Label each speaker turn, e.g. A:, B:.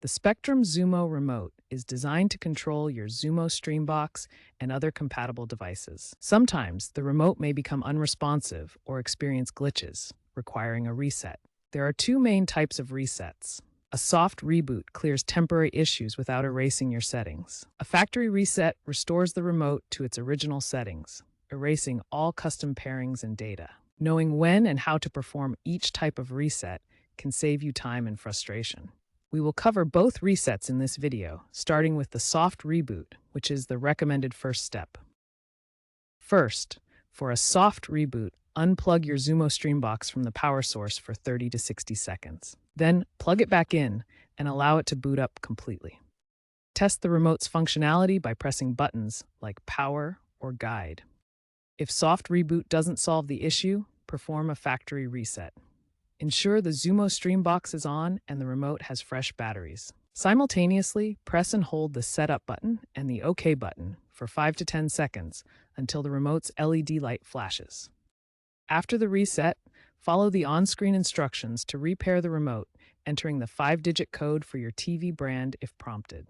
A: The Spectrum Xumo Remote is designed to control your Xumo Streambox and other compatible devices. Sometimes the remote may become unresponsive or experience glitches, requiring a reset. There are two main types of resets. A soft reboot clears temporary issues without erasing your settings. A factory reset restores the remote to its original settings, erasing all custom pairings and data. Knowing when and how to perform each type of reset can save you time and frustration. We will cover both resets in this video, starting with the soft reboot, which is the recommended first step. First, for a soft reboot, unplug your Xumo Streambox from the power source for 30 to 60 seconds. Then plug it back in and allow it to boot up completely. Test the remote's functionality by pressing buttons like Power or Guide. If soft reboot doesn't solve the issue, perform a factory reset. Ensure the Xumo Streambox is on and the remote has fresh batteries. Simultaneously, press and hold the Setup button and the OK button for 5 to 10 seconds until the remote's LED light flashes. After the reset, follow the on-screen instructions to repair the remote, entering the 5-digit code for your TV brand if prompted.